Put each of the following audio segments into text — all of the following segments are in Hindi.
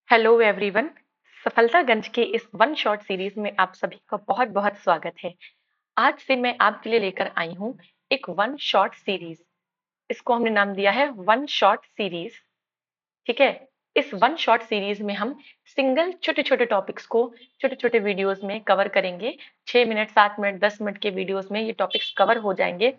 Hello everyone. सफलतागंज के इस वन शॉट सीरीज में आप सभी का बहुत बहुत स्वागत है। आज से मैं आपके लिए लेकर आई हूँ एक वन शॉट सीरीज। इसको हमने नाम दिया है वन शॉट सीरीज। ठीक है। इस वन शॉट सीरीज में हम सिंगल छोटे छोटे टॉपिक्स को छोटे छोटे वीडियोस में कवर करेंगे। 6 मिनट 7 मिनट 10 मिनट के वीडियोस में ये टॉपिक्स कवर हो जाएंगे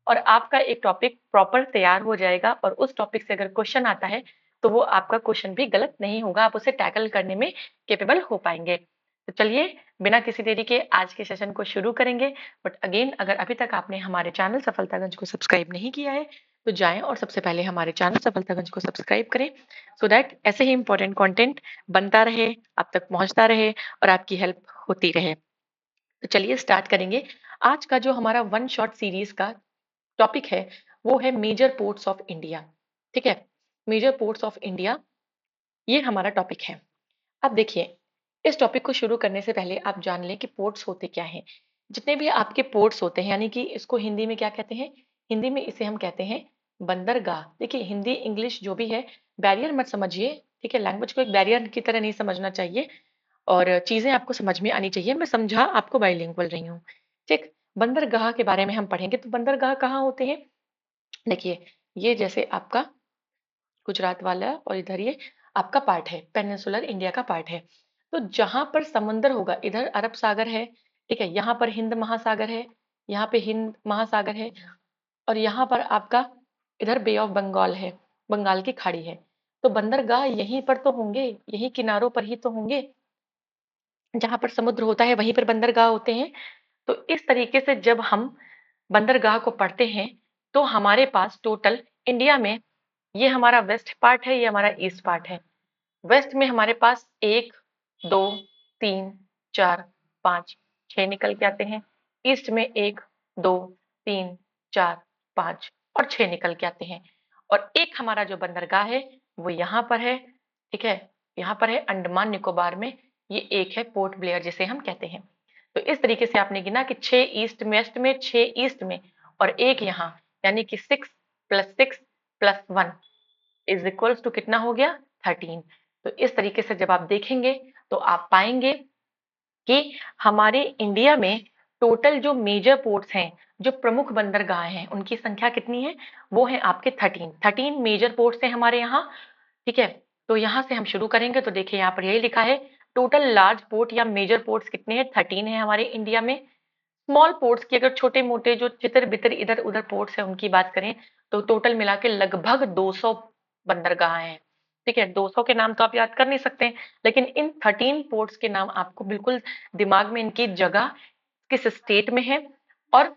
और आपका एक टॉपिक प्रॉपर तैयार हो जाएगा और उस टॉपिक से अगर क्वेश्चन आता है तो वो आपका क्वेश्चन भी गलत नहीं होगा, आप उसे टैकल करने में केपेबल हो पाएंगे। तो चलिए बिना किसी देरी के आज के सेशन को शुरू करेंगे। बट अगेन, अगर अभी तक आपने हमारे चैनल सफलतागंज को सब्सक्राइब नहीं किया है तो जाएं और सबसे पहले हमारे चैनल सफलतागंज को सब्सक्राइब करें, सो दैट ऐसे ही इंपॉर्टेंट कंटेंट बनता रहे, आप तक पहुंचता रहे और आपकी हेल्प होती रहे। तो चलिए स्टार्ट करेंगे। आज का जो हमारा वन शॉट सीरीज का टॉपिक है वो है मेजर पोर्ट्स ऑफ इंडिया। ठीक है, मेजर पोर्ट्स ऑफ इंडिया, ये हमारा टॉपिक है। अब देखिए, इस टॉपिक को शुरू करने से पहले आप जान लें कि पोर्ट्स होते क्या हैं। जितने भी आपके पोर्ट्स होते हैं, यानी कि इसको हिंदी में क्या कहते हैं, हिंदी में इसे हम कहते हैं बंदरगाह। देखिए, हिंदी इंग्लिश जो भी है, बैरियर मत समझिए। ठीक है, लैंग्वेज को एक बैरियर की तरह नहीं समझना चाहिए और चीजें आपको समझ में आनी चाहिए। मैं समझा आपको बाइलिंगुअल रही हूँ। ठीक, बंदरगाह के बारे में हम पढ़ेंगे। तो बंदरगाह कहाँ होते हैं? देखिए, ये जैसे आपका गुजरात वाला और इधर ये आपका पार्ट है, पेनिनसुलर इंडिया का पार्ट है। तो जहां पर समंदर होगा, इधर अरब सागर है, ठीक है, यहाँ पर हिंद महासागर है, यहाँ पे हिंद महासागर है और यहाँ पर आपका इधर बे ऑफ बंगाल है, बंगाल की खाड़ी है। तो बंदरगाह यहीं पर तो होंगे, यही किनारों पर ही तो होंगे। जहां पर समुद्र होता है वहीं पर बंदरगाह होते हैं। तो इस तरीके से जब हम बंदरगाह को पढ़ते हैं तो हमारे पास टोटल इंडिया में, ये हमारा वेस्ट पार्ट है, ये हमारा ईस्ट पार्ट है। वेस्ट में हमारे पास 1 2 3 4 5 6 निकल के आते हैं। ईस्ट में 1 2 3 4 5 और 6 निकल के आते हैं। और एक हमारा जो बंदरगाह है वो यहाँ पर है। ठीक है, यहाँ पर है अंडमान निकोबार में। ये एक है पोर्ट ब्लेयर जिसे हम कहते हैं। तो इस तरीके से आपने गिना कि 6 ईस्ट वेस्ट में, 6 ईस्ट में और एक यहाँ, यानी कि 6 + 6 + 1 इज इक्वल्स टू कितना हो गया? 13। तो इस तरीके से जब आप देखेंगे तो आप पाएंगे कि हमारे इंडिया में टोटल जो मेजर पोर्ट्स हैं, जो प्रमुख बंदरगाह हैं, उनकी संख्या कितनी है? वो है आपके 13 मेजर पोर्ट्स हैं हमारे यहाँ। ठीक है, तो यहाँ से हम शुरू करेंगे। तो देखिए, यहाँ पर यही लिखा है, टोटल लार्ज पोर्ट या मेजर पोर्ट्स कितने हैं? 13 है हमारे इंडिया में। स्मॉल पोर्ट्स की, अगर छोटे मोटे जो चितर बितर इधर उधर पोर्ट्स हैं उनकी बात करें तो टोटल मिला के लगभग 200 बंदरगाह हैं। ठीक है, 200 के नाम तो आप याद कर नहीं सकते, लेकिन इन 13 पोर्ट्स के नाम आपको बिल्कुल दिमाग में, इनकी जगह किस स्टेट में है और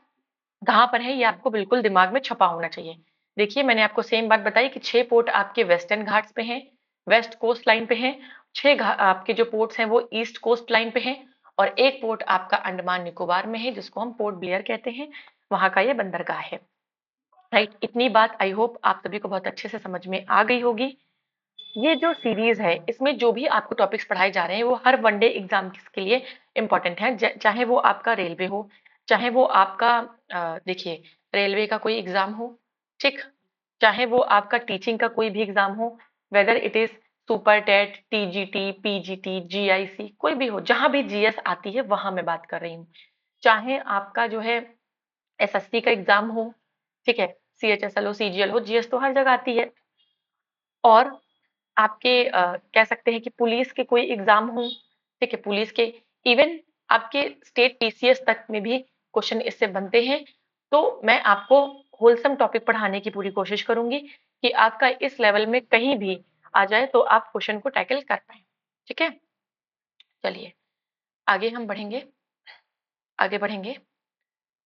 कहाँ पर है, ये आपको बिल्कुल दिमाग में छपा होना चाहिए। देखिए, मैंने आपको सेम बात बताई कि 6 पोर्ट आपके वेस्टर्न घाट्स पे हैं, वेस्ट कोस्ट लाइन पे हैं। 6 आपके जो पोर्ट्स हैं वो ईस्ट कोस्ट लाइन पे हैं और एक पोर्ट आपका अंडमान निकोबार में है जिसको हम पोर्ट ब्लेयर कहते हैं, वहां का ये बंदरगाह है। राइट, इतनी बात आई होप आप सभी को बहुत अच्छे से समझ में आ गई होगी। ये जो सीरीज है इसमें जो भी आपको टॉपिक्स पढ़ाए जा रहे हैं वो हर वनडे एग्जाम के लिए इंपॉर्टेंट है। चाहे वो आपका रेलवे हो, चाहे वो आपका देखिए रेलवे का कोई एग्जाम हो, ठीक, चाहे वो आपका टीचिंग का कोई भी एग्जाम हो, whether it is super TET, TGT, PGT, GIC, कोई भी हो, जहां भी जीएस आती है वहां मैं बात कर रही हूँ। चाहे आपका जो है एसएससी का एग्जाम हो, ठीक है, सीएचएसएल हो, सीजीएल हो, जीएस तो हर जगह आती है। और आपके कह सकते हैं कि पुलिस के कोई एग्जाम हो, ठीक है, पुलिस के, इवन आपके स्टेट पीसीएस तक में भी क्वेश्चन इससे बनते हैं। तो मैं आपको होलसम टॉपिक पढ़ाने की पूरी कोशिश करूंगी कि आपका इस लेवल में कहीं भी आ जाए तो आप क्वेश्चन को टैकल कर पाए। ठीक है, चलिए आगे हम बढ़ेंगे, आगे बढ़ेंगे।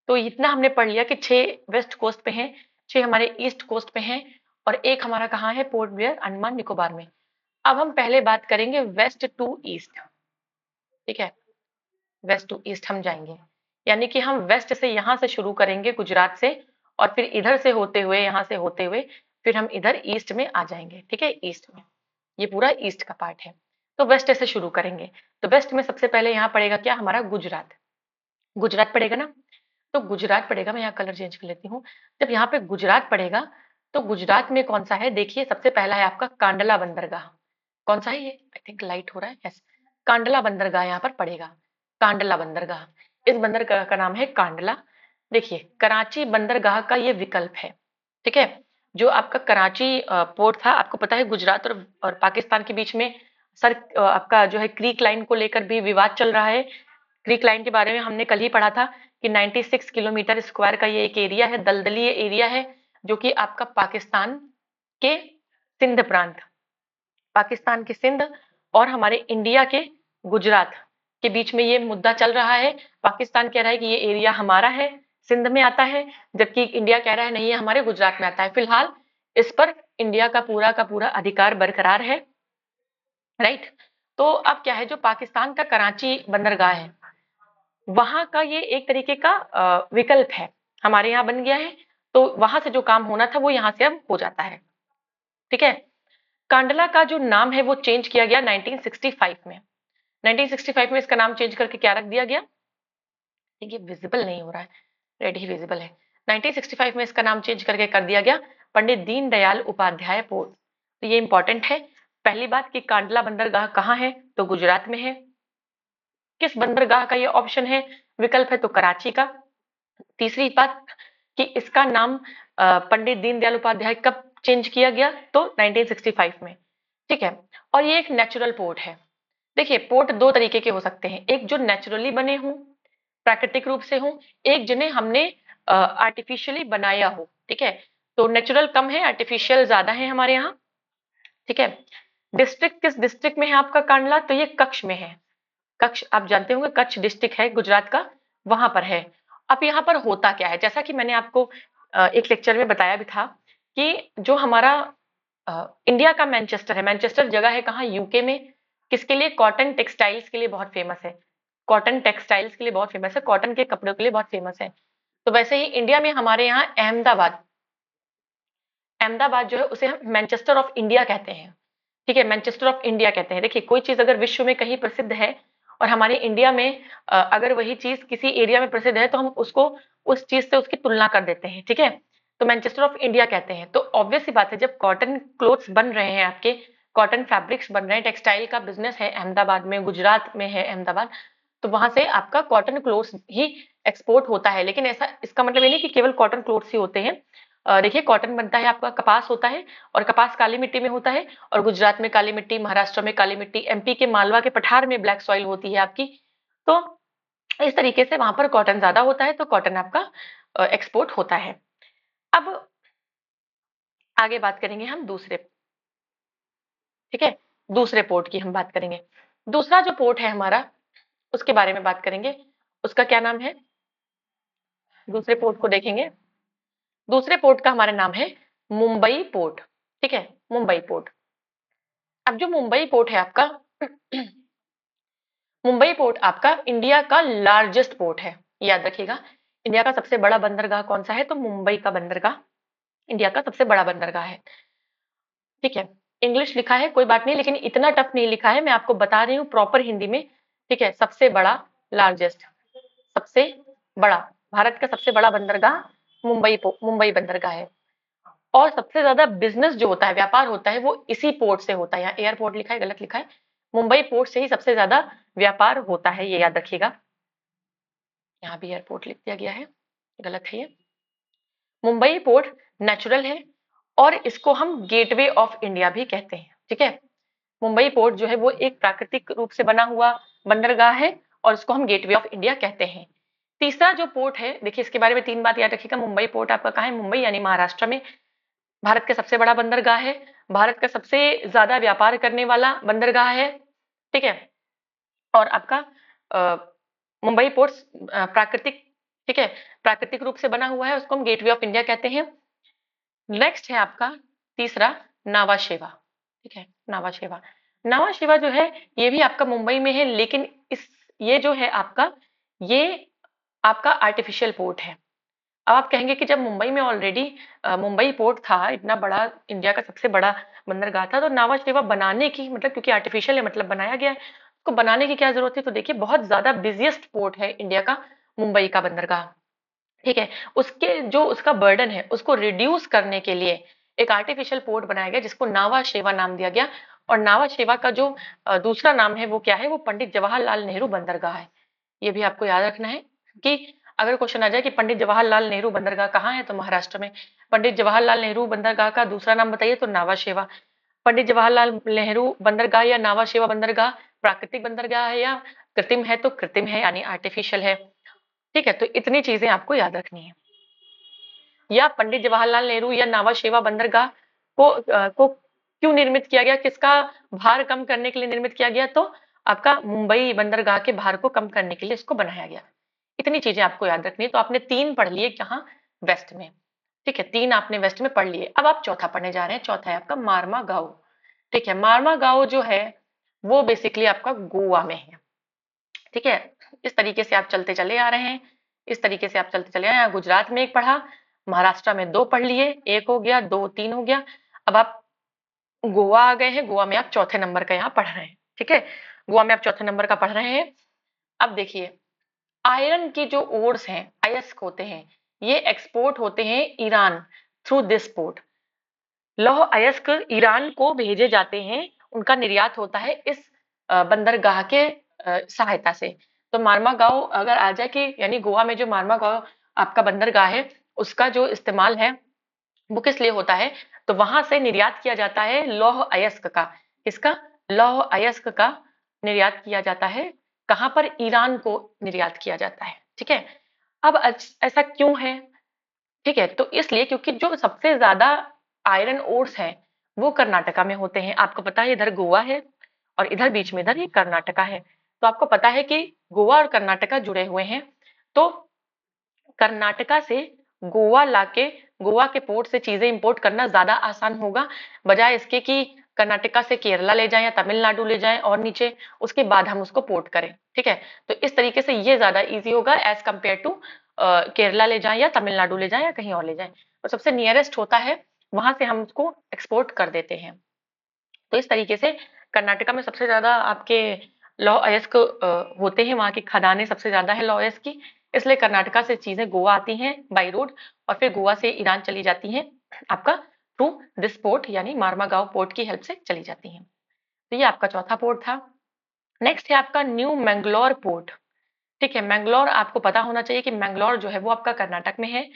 तो इतना हमने पढ़ लिया कि 6 वेस्ट कोस्ट पे हैं, 6 हमारे ईस्ट कोस्ट पे हैं और एक हमारा कहाँ है? पोर्ट ब्लेयर, अंडमान निकोबार में। अब हम पहले बात करेंगे वेस्ट टू ईस्ट। ठीक है, वेस्ट टू ईस्ट हम जाएंगे, यानी कि हम वेस्ट से यहां से शुरू करेंगे गुजरात से और फिर इधर से होते हुए, यहां से होते हुए फिर हम इधर ईस्ट में आ जाएंगे। ठीक है, ईस्ट में, ये पूरा ईस्ट का पार्ट है। तो वेस्ट से शुरू करेंगे। तो वेस्ट में सबसे पहले यहाँ पड़ेगा क्या? हमारा गुजरात। गुजरात पड़ेगा ना? तो गुजरात पड़ेगा, मैं यहाँ कलर चेंज कर लेती हूँ। जब यहाँ पे गुजरात पड़ेगा तो गुजरात में कौन सा है? देखिए, सबसे पहला है आपका कांडला बंदरगाह। कौन सा है ये? आई थिंक लाइट हो रहा है। यस, कांडला बंदरगाह यहाँ पर पड़ेगा। कांडला बंदरगाह, इस बंदरगाह का नाम है कांडला। देखिए, कराची बंदरगाह का ये विकल्प है, ठीक है। जो आपका कराची पोर्ट था, आपको पता है गुजरात और पाकिस्तान के बीच में सर आपका जो है क्रीक लाइन को लेकर भी विवाद चल रहा है। क्रीक लाइन के बारे में हमने कल ही पढ़ा था कि 96 किलोमीटर स्क्वायर का ये एक एरिया है, दलदली एरिया है, जो कि आपका पाकिस्तान के सिंध प्रांत, पाकिस्तान के सिंध और हमारे इंडिया के गुजरात के बीच में ये मुद्दा चल रहा है। पाकिस्तान कह रहा है कि ये एरिया हमारा है, सिंध में आता है, जबकि इंडिया कह रहा है नहीं, ये हमारे गुजरात में आता है। फिलहाल इस पर इंडिया का पूरा अधिकार बरकरार है, राइट। तो अब क्या है, जो पाकिस्तान का कराची बंदरगाह है, वहां का ये एक तरीके का विकल्प है, हमारे यहाँ बन गया है, तो वहां से जो काम होना था वो यहाँ से अब हो जाता है, ठीक है। कांडला का जो नाम है वो चेंज किया गया 1965 में। 1965 में इसका नाम चेंज करके क्या रख दिया गया? ये विजिबल नहीं हो रहा है, रेड ही विजिबल है। 1965 में इसका नाम चेंज करके कर दिया गया पंडित दीनदयाल उपाध्याय पोर्ट। तो ये इंपॉर्टेंट है। पहली बात कि कांडला बंदरगाह कहाँ है, तो गुजरात में है। किस बंदरगाह का ये ऑप्शन है, विकल्प है, तो कराची का। तीसरी बात कि इसका नाम पंडित दीनदयाल उपाध्याय कब चेंज किया गया, तो 1965 में, ठीक है। और ये एक नेचुरल पोर्ट है। देखिए, पोर्ट दो तरीके के हो सकते हैं, एक जो नेचुरली बने हों, प्राकृतिक रूप से हों, एक जिन्हें हमने आर्टिफिशियली बनाया हो, ठीक है। तो नेचुरल कम है, आर्टिफिशियल ज्यादा है हमारे यहाँ, ठीक है। डिस्ट्रिक्ट किस डिस्ट्रिक्ट में है आपका कांडला, तो ये कच्छ में है। कच्छ आप जानते होंगे, कच्छ डिस्ट्रिक्ट है गुजरात का, वहां पर है। अब यहाँ पर होता क्या है, जैसा कि मैंने आपको एक लेक्चर में बताया भी था कि जो हमारा इंडिया का मैनचेस्टर है, मैनचेस्टर जगह है कहाँ, यूके में। किसके लिए? कॉटन टेक्सटाइल्स के लिए बहुत फेमस है। कॉटन टेक्सटाइल्स के लिए बहुत फेमस है, कॉटन के कपड़ों के लिए बहुत फेमस है। तो वैसे ही इंडिया में हमारे यहाँ अहमदाबाद, अहमदाबाद जो है उसे हम मैनचेस्टर ऑफ इंडिया कहते हैं, ठीक है। मैनचेस्टर ऑफ इंडिया कहते हैं। देखिए, कोई चीज अगर विश्व में कहीं प्रसिद्ध है और हमारे इंडिया में अगर वही चीज किसी एरिया में प्रसिद्ध है, तो हम उसको उस चीज से उसकी तुलना कर देते हैं, ठीक है। तो मैनचेस्टर ऑफ इंडिया कहते हैं। तो ऑब्वियस सी बात है, जब कॉटन क्लोथ्स बन रहे हैं, आपके कॉटन फैब्रिक्स बन रहे हैं, टेक्सटाइल का बिजनेस है अहमदाबाद में, गुजरात में है अहमदाबाद, तो वहां से आपका कॉटन क्लोथ्स ही एक्सपोर्ट होता है। लेकिन ऐसा इसका मतलब ये नहीं कि केवल कॉटन क्लोथ्स ही होते हैं। देखिए, कॉटन बनता है, आपका कपास होता है, और कपास काली मिट्टी में होता है, और गुजरात में काली मिट्टी, महाराष्ट्र में काली मिट्टी, एमपी के मालवा के पठार में ब्लैक सॉइल होती है आपकी। तो इस तरीके से वहां पर कॉटन ज्यादा होता है, तो कॉटन आपका एक्सपोर्ट होता है। अब आगे बात करेंगे हम दूसरे, ठीक है, दूसरे पोर्ट की हम बात करेंगे। दूसरा जो पोर्ट है हमारा, उसके बारे में बात करेंगे। उसका क्या नाम है, दूसरे पोर्ट को देखेंगे। दूसरे पोर्ट का हमारा नाम है मुंबई पोर्ट, ठीक है, मुंबई पोर्ट। अब जो मुंबई पोर्ट है आपका, मुंबई पोर्ट आपका इंडिया का लार्जेस्ट पोर्ट है, याद रखिएगा। इंडिया का सबसे बड़ा बंदरगाह कौन सा है, तो मुंबई का बंदरगाह इंडिया का सबसे बड़ा बंदरगाह है, ठीक है। इंग्लिश लिखा है, कोई बात नहीं, लेकिन इतना टफ नहीं लिखा है, मैं आपको बता रही हूँ प्रॉपर हिंदी में, ठीक है। सबसे बड़ा, लार्जेस्ट, सबसे बड़ा, भारत का सबसे बड़ा बंदरगाह मुंबई बंदरगाह है। और सबसे ज्यादा बिजनेस जो होता है, व्यापार होता है, वो इसी पोर्ट से होता है। यहाँ एयरपोर्ट लिखा है, गलत लिखा है, मुंबई पोर्ट से ही सबसे ज्यादा व्यापार होता है, ये याद रखिएगा। यहाँ भी एयरपोर्ट लिख दिया गया है, गलत है ये। मुंबई पोर्ट नेचुरल है, और इसको हम गेटवे ऑफ इंडिया भी कहते हैं, ठीक है। मुंबई पोर्ट जो है वो एक प्राकृतिक रूप से बना हुआ बंदरगाह है, और इसको हम गेटवे ऑफ इंडिया कहते हैं। तीसरा जो पोर्ट है, देखिए इसके बारे में तीन बात याद रखिएगा। मुंबई पोर्ट आपका कहाँ है, मुंबई यानी महाराष्ट्र में, भारत का सबसे बड़ा बंदरगाह है, भारत का सबसे ज्यादा व्यापार करने वाला बंदरगाह है, ठीक है। और आपका मुंबई पोर्ट प्राकृतिक, ठीक है, प्राकृतिक रूप से बना हुआ है, उसको हम गेटवे ऑफ इंडिया कहते हैं। नेक्स्ट है आपका तीसरा, नावा शेवा, ठीक है, नावा शेवा। नावा शेवा जो है ये भी आपका मुंबई में है, लेकिन इस ये जो है आपका, ये आपका आर्टिफिशियल पोर्ट है। अब आप कहेंगे कि जब मुंबई में ऑलरेडी मुंबई पोर्ट था, इतना बड़ा, इंडिया का सबसे बड़ा बंदरगाह था, तो नावा शेवा बनाने की मतलब, क्योंकि आर्टिफिशियल है मतलब बनाया गया है, उसको बनाने की क्या जरूरत थी? तो देखिए, बहुत ज्यादा बिजिएस्ट पोर्ट है इंडिया का मुंबई का बंदरगाह, ठीक है। उसके जो उसका बर्डन है उसको रिड्यूस करने के लिए एक आर्टिफिशियल पोर्ट बनाया गया, जिसको नावा शेवा नाम दिया गया। और नावा शेवा का जो दूसरा नाम है वो क्या है, वो पंडित जवाहरलाल नेहरू बंदरगाह है। ये भी आपको याद रखना है कि अगर क्वेश्चन आ जाए कि पंडित जवाहरलाल नेहरू बंदरगाह कहाँ है, तो महाराष्ट्र में। पंडित जवाहरलाल नेहरू बंदरगाह का दूसरा नाम बताइए, तो नावा शेवा। पंडित जवाहरलाल नेहरू बंदरगाह या नावा शेवा बंदरगाह प्राकृतिक बंदरगाह है या कृत्रिम है, तो कृत्रिम है यानी आर्टिफिशियल है। ठीक है, तो इतनी चीजें आपको याद रखनी है। या पंडित जवाहरलाल नेहरू या नावा शेवा बंदरगाह को क्यों निर्मित किया गया, किसका भार कम करने के लिए निर्मित किया गया, तो आपका मुंबई बंदरगाह के भार को कम करने के लिए इसको बनाया गया। इतनी चीजें आपको याद रखनी है। तो आपने 3 पढ़ लिए कहाँ, वेस्ट में। ठीक है, 3 आपने वेस्ट में पढ़ लिए। अब आप चौथा पढ़ने जा रहे हैं। चौथा है आपका मार्मा गांव। ठीक है, मार्मा गांव जो है वो बेसिकली आपका गोवा में है। ठीक है, इस तरीके से आप चलते चले आ रहे हैं। इस तरीके से आप चलते चले आए। गुजरात में 1 पढ़ा, महाराष्ट्र में 2 पढ़ लिए, 1 हो गया, 2 3 हो गया। अब आप गोवा आ गए हैं। गोवा में आप चौथे नंबर का यहाँ पढ़ रहे हैं। ठीक है, गोवा में आप चौथे नंबर का पढ़ रहे हैं। अब देखिए, आयरन के जो ओर्स हैं, अयस्क होते हैं, ये एक्सपोर्ट होते हैं ईरान थ्रू दिस पोर्ट। लौह अयस्क ईरान को भेजे जाते हैं, उनका निर्यात होता है इस बंदरगाह के सहायता से। तो मार्मा गांव अगर आ जाए कि यानी गोवा में जो मार्मा गांव आपका बंदरगाह है, उसका जो इस्तेमाल है वो किस लिए होता है, तो वहां से निर्यात किया जाता है लौह अयस्क का। किसका, लौह अयस्क का निर्यात किया जाता है। कहां पर, ईरान को निर्यात किया जाता है। ठीक है, अब ऐसा क्यों है, ठीक है, तो इसलिए क्योंकि जो सबसे ज्यादा आयरन ओर्स हैं वो कर्नाटका में होते हैं। आपको पता है इधर गोवा है और इधर बीच में इधर ये कर्नाटका है। तो आपको पता है कि गोवा और कर्नाटका जुड़े हुए हैं। तो कर्नाटका से गोवा लाके गोवा के पोर्ट से चीजें इंपोर्ट करना ज्यादा आसान होगा, बजाय इसके कि कर्नाटका से केरला ले जाएं या तमिलनाडु ले जाएं और नीचे उसके बाद हम उसको पोर्ट करें। ठीक है, तो इस तरीके से ये ज्यादा इजी होगा एज कम्पेयर टू केरला ले जाएं या तमिलनाडु ले जाएं या कहीं और ले जाएं। और सबसे नियरेस्ट होता है, वहां से हम उसको एक्सपोर्ट कर देते हैं। तो इस तरीके से कर्नाटका में सबसे ज्यादा आपके लौह अयस्क होते हैं, वहां की खदानें सबसे ज्यादा है लौह अयस्क की। इसलिए कर्नाटका से चीजें गोवा आती हैं बाई रोड और फिर गोवा से ईरान चली जाती हैं आपका थ्रू दिस पोर्ट, यानी मार्मागांव पोर्ट की हेल्प से चली जाती हैं। तो ये आपका चौथा पोर्ट था। नेक्स्ट है आपका न्यू मैंगलोर पोर्ट। ठीक है, मैंगलोर आपको पता होना चाहिए कि मैंगलोर जो है वो आपका कर्नाटक में है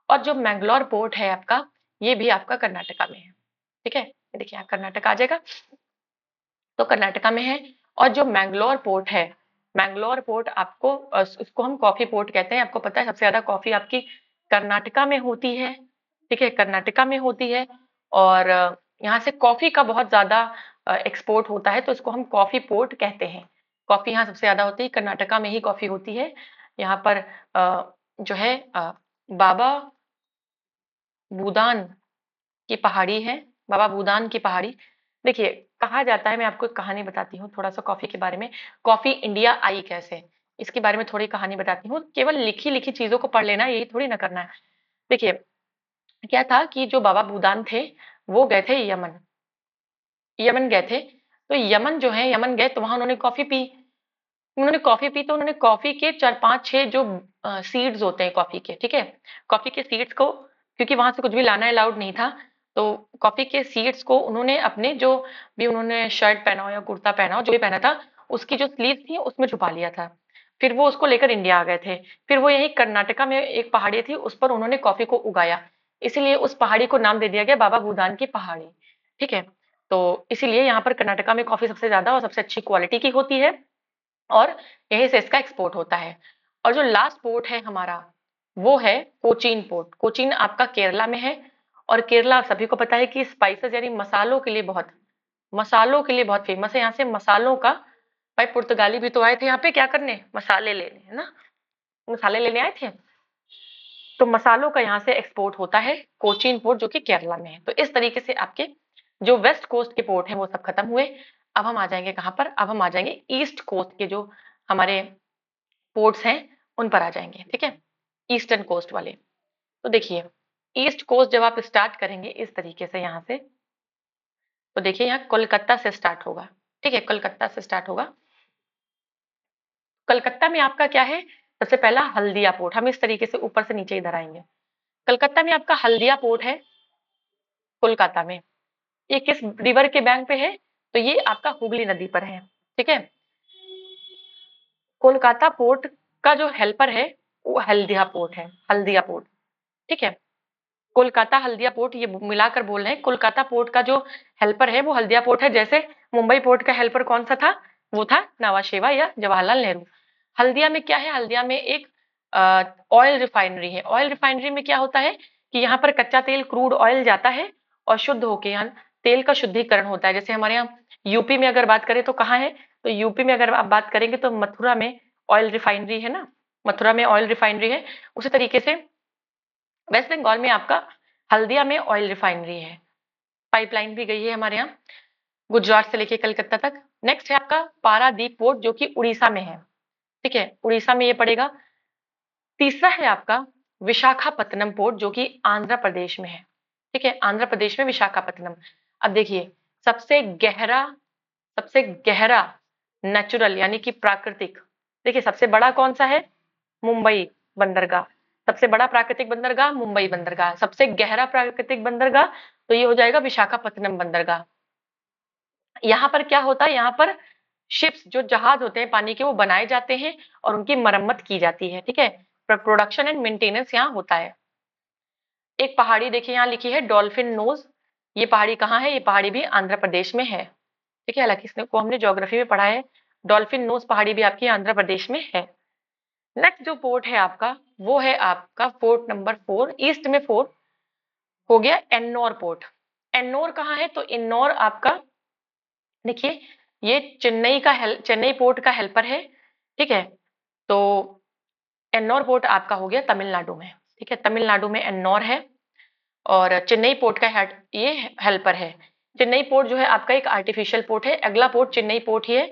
और जो मैंगलोर पोर्ट है आपका, ये भी आपका कर्नाटका में है। ठीक है, देखिए यहाँ कर्नाटक आ जाएगा, तो कर्नाटका में है। और जो मैंगलोर पोर्ट है, मैंगलोर पोर्ट आपको उसको हम कॉफी पोर्ट कहते हैं। आपको पता है सबसे ज्यादा कॉफी आपकी कर्नाटका में होती है। ठीक है, कर्नाटका में होती है और यहाँ से कॉफी का बहुत ज्यादा एक्सपोर्ट होता है, तो इसको हम कॉफी पोर्ट कहते हैं। कॉफी यहाँ सबसे ज्यादा होती है, कर्नाटका में ही कॉफी होती है। यहाँ पर जो है बाबा बूदान की पहाड़ी है, बाबा बूदान की पहाड़ी। देखिए कहा जाता है, मैं आपको एक कहानी बताती हूँ थोड़ा सा कॉफी के बारे में। कॉफी इंडिया आई कैसे, इसके बारे में थोड़ी कहानी बताती हूँ। केवल लिखी लिखी चीजों को पढ़ लेना यही थोड़ी ना करना है। देखिए क्या था कि जो बाबा बूदान थे वो गए थे यमन, यमन गए थे। तो यमन जो है, यमन गए तो वहां उन्होंने कॉफी पी। उन्होंने कॉफी पी तो उन्होंने कॉफी के 4 5 6 जो सीड्स होते हैं कॉफी के, ठीक है, कॉफी के सीड्स को, क्योंकि वहां से कुछ भी लाना अलाउड नहीं था, तो कॉफी के सीड्स को उन्होंने अपने जो भी उन्होंने शर्ट पहना हो या कुर्ता पहना हो, जो भी पहना था, उसकी जो स्लीव थी उसमें छुपा लिया था। फिर वो उसको लेकर इंडिया आ गए थे। फिर वो यही कर्नाटका में एक पहाड़ी थी, उस पर उन्होंने कॉफी को उगाया। इसीलिए उस पहाड़ी को नाम दे दिया गया बाबा भूदान की पहाड़ी। ठीक है, तो इसीलिए यहाँ पर कर्नाटका में कॉफी सबसे ज्यादा और सबसे अच्छी क्वालिटी की होती है और यहीं से इसका एक्सपोर्ट होता है। और जो लास्ट पोर्ट है हमारा वो है कोचीन पोर्ट। कोचीन आपका केरला में है और केरला सभी को पता है कि स्पाइसेस यानी मसालों के लिए बहुत, मसालों के लिए बहुत फेमस है। यहाँ से मसालों का, भाई पुर्तगाली भी तो आए थे यहाँ पे क्या करने, मसाले लेने, है ना, मसाले लेने आए थे। तो मसालों का यहाँ से एक्सपोर्ट होता है कोचीन पोर्ट जो कि केरला में है। तो इस तरीके से आपके जो वेस्ट कोस्ट के पोर्ट हैं वो सब खत्म हुए। अब हम आ जाएंगे कहाँ पर, अब हम आ जाएंगे ईस्ट कोस्ट के जो हमारे पोर्ट्स हैं उन पर आ जाएंगे। ठीक है, ईस्टर्न कोस्ट वाले। तो देखिए ईस्ट कोस्ट जब आप स्टार्ट करेंगे इस तरीके से यहाँ से, तो देखिए यहाँ कोलकाता से स्टार्ट होगा। ठीक है, कोलकाता से स्टार्ट होगा। कलकत्ता में आपका क्या है, सबसे पहला हल्दिया पोर्ट। हम इस तरीके से ऊपर से नीचे इधर आएंगे। कलकत्ता में आपका हल्दिया पोर्ट है कोलकाता में। ये किस रिवर के बैंक पे है, तो ये आपका हुगली नदी पर है, ठीक है। कोलकाता पोर्ट का जो हेल्पर है वो हल्दिया पोर्ट है, हल्दिया पोर्ट, ठीक है। कोलकाता हल्दिया पोर्ट ये मिलाकर बोल रहे हैं। कोलकाता पोर्ट का जो हेल्पर है वो हल्दिया पोर्ट है। जैसे मुंबई पोर्ट का हेल्पर कौन सा था, वो था नवा शेवा या जवाहरलाल नेहरू। हल्दिया में क्या है, हल्दिया में एक ऑयल रिफाइनरी है। ऑयल रिफाइनरी में क्या होता है कि यहाँ पर कच्चा तेल क्रूड ऑयल जाता है और शुद्ध होके यहाँ तेल का शुद्धिकरण होता है। जैसे हमारे यहाँ यूपी में अगर बात करें तो कहाँ है, तो यूपी में अगर आप बात करेंगे तो मथुरा में ऑयल रिफाइनरी है ना, मथुरा में ऑयल रिफाइनरी है। उसी तरीके से वेस्ट बंगाल में आपका हल्दिया में ऑयल रिफाइनरी है। पाइपलाइन भी गई है हमारे यहाँ गुजरात से लेके कलकत्ता तक। नेक्स्ट है आपका पारादीप पोर्ट जो कि उड़ीसा में है, ठीक है, उड़ीसा में ये पड़ेगा। तीसरा है आपका विशाखापत्तनम पोर्ट जो कि आंध्र प्रदेश में है, ठीक है, आंध्र प्रदेश में विशाखापत्तनम। अब देखिए सबसे गहरा नेचुरल यानी कि प्राकृतिक, देखिए सबसे बड़ा कौन सा है, मुंबई बंदरगाह। सबसे बड़ा प्राकृतिक बंदरगाह मुंबई बंदरगाह। सबसे गहरा प्राकृतिक बंदरगाह तो ये हो जाएगा विशाखापत्तनम बंदरगाह। यहाँ पर क्या होता है, यहाँ पर शिप्स जो जहाज होते हैं पानी के वो बनाए जाते हैं और उनकी मरम्मत की जाती है, ठीक है। प्रोडक्शन एंड मेंटेनेंस यहाँ होता है। एक पहाड़ी देखिए यहाँ लिखी है डॉल्फिन नोज। ये पहाड़ी कहाँ है, ये पहाड़ी भी आंध्र प्रदेश में है, ठीक है। हालांकि इसने को हमने ज्योग्राफी में पढ़ा है। डॉल्फिन नोज पहाड़ी भी आपकी आंध्र प्रदेश में है। नेक्स्ट जो पोर्ट है आपका वो है आपका पोर्ट नंबर 4, ईस्ट में 4 हो गया एन्नौर पोर्ट। एन्नौर कहाँ है, तो एन्नौर आपका देखिए ये चेन्नई पोर्ट का हेल्पर है, ठीक है। तो एन्नौर पोर्ट आपका हो गया तमिलनाडु में, ठीक है, तमिलनाडु में एन्नौर है। और चेन्नई पोर्ट का हेड ये हेल्पर है। चेन्नई पोर्ट जो है आपका एक आर्टिफिशियल पोर्ट है। अगला पोर्ट चेन्नई पोर्ट ही है,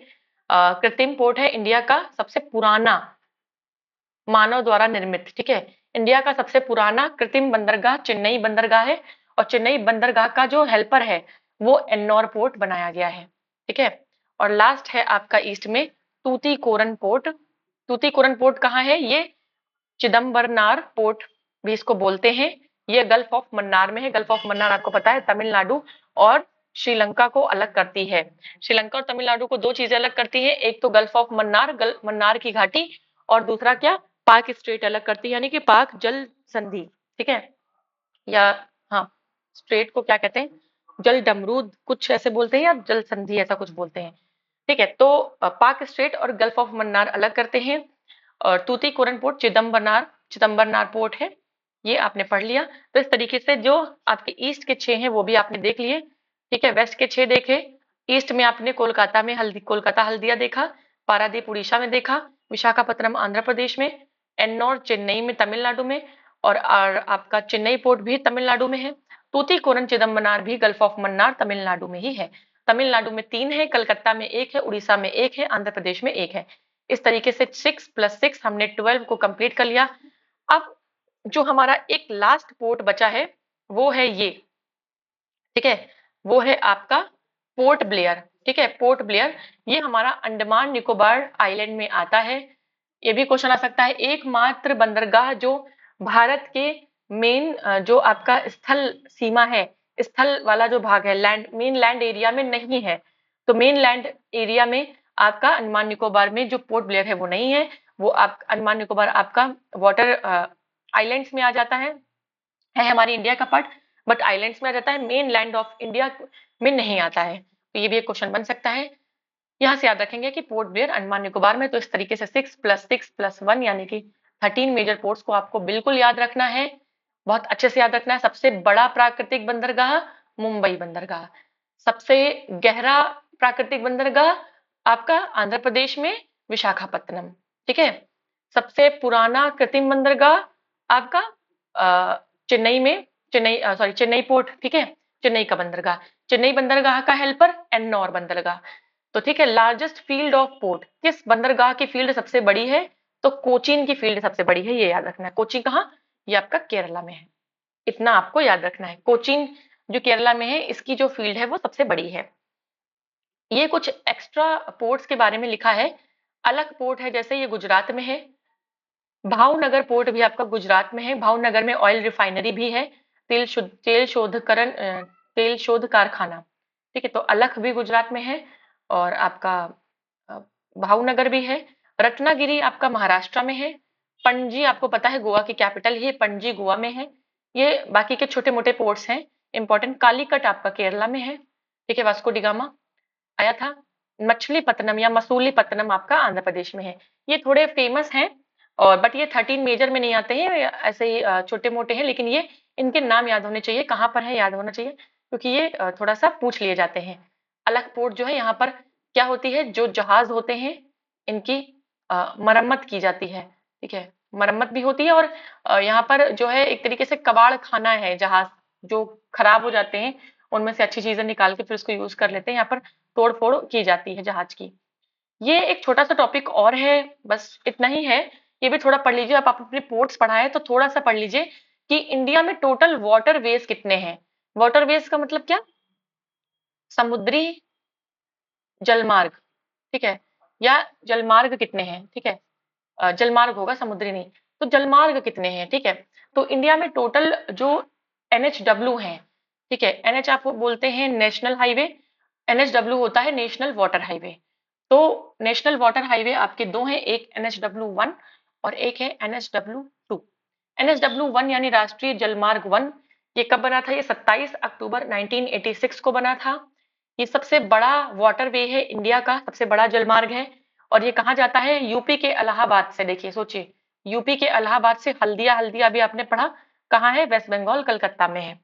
कृत्रिम पोर्ट है, इंडिया का सबसे पुराना मानव द्वारा निर्मित, ठीक है। इंडिया का सबसे पुराना कृत्रिम बंदरगाह चेन्नई बंदरगाह है। और चेन्नई बंदरगाह का जो हेल्पर है वो एन्नौर पोर्ट बनाया गया है, ठीक है। और लास्ट है आपका ईस्ट में तूतीकोरन पोर्ट। तूतीकोरन पोर्ट कहाँ है, ये चिदम्बरनार पोर्ट भी इसको बोलते हैं। ये गल्फ ऑफ मन्नार में है। गल्फ ऑफ मन्नार आपको पता है तमिलनाडु और श्रीलंका को अलग करती है। श्रीलंका और तमिलनाडु को दो चीजें अलग करती है, एक तो गल्फ ऑफ मन्नार, मन्नार की घाटी, और दूसरा क्या, पाक स्ट्रेट अलग करती है, यानी कि पाक जल संधि, ठीक है। या हाँ, स्ट्रेट को क्या कहते हैं, जल डमरूद कुछ ऐसे बोलते हैं या जल संधि ऐसा कुछ बोलते हैं, ठीक है। तो पाक स्ट्रेट और गल्फ ऑफ मन्नार अलग करते हैं। और तूतीकोरन पोर्ट चिदम्बरनार पोर्ट है, ये आपने पढ़ लिया। तो इस तरीके से जो आपके ईस्ट के 6 हैं वो भी आपने देख लिए, ठीक है। वेस्ट के 6 देखे, ईस्ट में आपने कोलकाता हल्दिया देखा, पारादीप उड़ीसा में देखा, विशाखापत्तनम आंध्र प्रदेश में, एन्नौर चेन्नई में तमिलनाडु में, और आपका चेन्नई पोर्ट भी तमिलनाडु में है। तूतीकोरन चिदम्बरनार भी गल्फ ऑफ मन्नार तमिलनाडु में ही है। तमिलनाडु में 3 है, कलकत्ता में 1 है, उड़ीसा में 1 है, आंध्र प्रदेश में 1 है। इस तरीके से 6 + 6 हमने 12 को कंप्लीट कर लिया। अब जो हमारा एक लास्ट पोर्ट बचा है वो है ये, ठीक है, वो है आपका पोर्ट ब्लेयर, ठीक है। पोर्ट ब्लेयर ये हमारा अंडमान निकोबार आइलैंड में आता है। ये भी क्वेश्चन आ सकता है, एकमात्र बंदरगाह जो भारत के मेन जो आपका स्थल सीमा है, स्थल वाला जो भाग है, मेन लैंड एरिया में नहीं है। तो मेन लैंड एरिया में आपका अंडमान निकोबार में जो पोर्ट ब्लेयर है वो नहीं है। वो आप अंडमान निकोबार आपका वाटर आइलैंड्स में आ जाता है हमारी इंडिया का पार्ट, बट आइलैंड्स में आ जाता है, मेन लैंड ऑफ इंडिया में नहीं आता है। तो ये भी एक क्वेश्चन बन सकता है। यहाँ से याद रखेंगे कि पोर्ट ब्लेयर अंडमान निकोबार में। तो इस तरीके से 6 + 6 + 1 यानी कि 13 मेजर पोर्ट्स को आपको बिल्कुल याद रखना है, बहुत अच्छे से याद रखना है। सबसे बड़ा प्राकृतिक बंदरगाह मुंबई बंदरगाह, सबसे गहरा प्राकृतिक बंदरगाह आपका आंध्र प्रदेश में विशाखापत्तनम, ठीक है। सबसे पुराना कृत्रिम बंदरगाह आपका चेन्नई में, चेन्नई पोर्ट, ठीक है, चेन्नई का बंदरगाह। चेन्नई बंदरगाह का हेल्पर एन्नौर बंदरगाह। तो ठीक है, लार्जेस्ट फील्ड ऑफ पोर्ट, किस बंदरगाह की फील्ड सबसे बड़ी है, तो कोचीन की फील्ड सबसे बड़ी है, ये याद रखना है। कोचीन कहाँ, ये आपका केरला में है, इतना आपको याद रखना है। कोचीन जो केरला में है इसकी जो फील्ड है वो सबसे बड़ी है। ये कुछ एक्स्ट्रा पोर्ट्स के बारे में लिखा है। अलग पोर्ट है, जैसे ये गुजरात में है, भावनगर पोर्ट भी आपका गुजरात में है। भावनगर में ऑयल रिफाइनरी भी है, तेल शोधकरण तेल शोध कारखाना, ठीक है, तो अलख भी गुजरात में है और आपका भावनगर भी है। रत्नागिरी आपका महाराष्ट्र में है। पणजी आपको पता है गोवा की कैपिटल, ये पणजी गोवा में है। ये बाकी के छोटे मोटे पोर्ट्स हैं इंपॉर्टेंट। कालीकट आपका केरला में है, ठीक है, वास्को डिगामा आया था। मछलीपत्तनम या मसूलीपत्तनम आपका आंध्र प्रदेश में है। ये थोड़े फेमस हैं और बट ये 13 मेजर में नहीं आते हैं, ये ऐसे ही छोटे मोटे हैं, लेकिन ये इनके नाम याद होने चाहिए, कहाँ पर है याद होना चाहिए, क्योंकि ये थोड़ा सा पूछ लिए जाते हैं। अलग पोर्ट जो है यहाँ पर क्या होती है, जो जहाज होते हैं इनकी मरम्मत की जाती है, ठीक है, मरम्मत भी होती है। और यहाँ पर जो है एक तरीके से कबाड़ खाना है, जहाज जो खराब हो जाते हैं उनमें से अच्छी चीजें निकाल के फिर उसको यूज कर लेते हैं, यहाँ पर तोड़ फोड़ की जाती है जहाज की। ये एक छोटा सा टॉपिक और है, बस इतना ही है, ये भी थोड़ा पढ़ लीजिए। आप अपने पोर्ट्स पढ़ाए तो थोड़ा सा पढ़ लीजिए कि इंडिया में टोटल वाटर वेज कितने हैं। वाटर वेज का मतलब क्या, समुद्री जलमार्ग, ठीक है, या जलमार्ग कितने हैं, ठीक है, जलमार्ग होगा समुद्री नहीं, तो जलमार्ग कितने हैं, ठीक है। तो इंडिया में टोटल जो NHW है, ठीक है, NH आप बोलते हैं नेशनल हाईवे, NHW होता है नेशनल वाटर हाईवे। तो नेशनल वाटर हाईवे आपके दो हैं, एक NHW 1 और एक है NHW 2। NHW 1 यानी राष्ट्रीय जलमार्ग 1, ये कब बना था, ये 27 अक्टूबर 1986 को बना था। ये सबसे बड़ा वाटरवे है, इंडिया का सबसे बड़ा जलमार्ग है। और ये कहाँ जाता है, यूपी के इलाहाबाद से, देखिए सोचिए, यूपी के इलाहाबाद से हल्दिया, हल्दिया भी आपने पढ़ा कहाँ है, वेस्ट बंगाल कलकत्ता में है।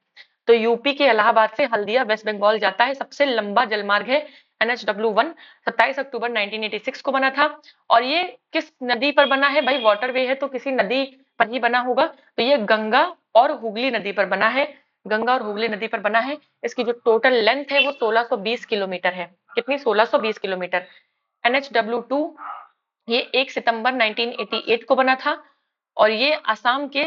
तो यूपी के इलाहाबाद से हल्दिया वेस्ट बंगाल जाता है, सबसे लंबा जलमार्ग है NHW 1। 27 अक्टूबर 1986 को बना था। और ये किस नदी पर बना है भाई, वाटरवे है तो किसी नदी पर ही बना होगा, तो ये गंगा और हुगली नदी पर बना है, गंगा और हुगली नदी पर बना है। इसकी जो टोटल लेंथ है वो 1620 किलोमीटर है। कितनी, 1620 किलोमीटर। NHW 2 ये 1 सितंबर 1988 को बना था और ये आसाम के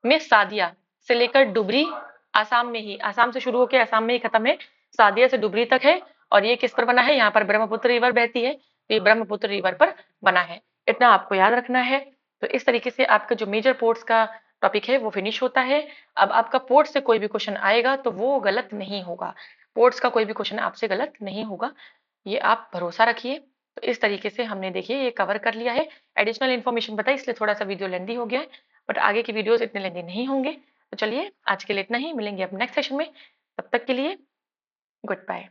में सादिया से लेकर डुबरी, आसाम में ही, आसाम से शुरू होकर आसाम में ही खत्म है, सादिया से डुबरी तक है। और ये किस पर बना है, यहाँ पर ब्रह्मपुत्र रिवर बहती है, तो ये ब्रह्मपुत्र रिवर पर बना है। इतना आपको याद रखना है। तो इस तरीके से आपका जो मेजर पोर्ट्स का टॉपिक है वो फिनिश होता है। अब आपका पोर्ट से कोई भी क्वेश्चन आएगा तो वो गलत नहीं होगा, पोर्ट्स का कोई भी क्वेश्चन आपसे गलत नहीं होगा, ये आप भरोसा रखिए। तो इस तरीके से हमने देखिए ये कवर कर लिया है। एडिशनल इन्फॉर्मेशन बताई इसलिए थोड़ा सा वीडियो लेंदी हो गया है, बट आगे की वीडियोस इतने लेंदी नहीं होंगे। तो चलिए आज के लिए इतना ही, मिलेंगे अब नेक्स्ट सेशन में, तब तक के लिए गुड बाय।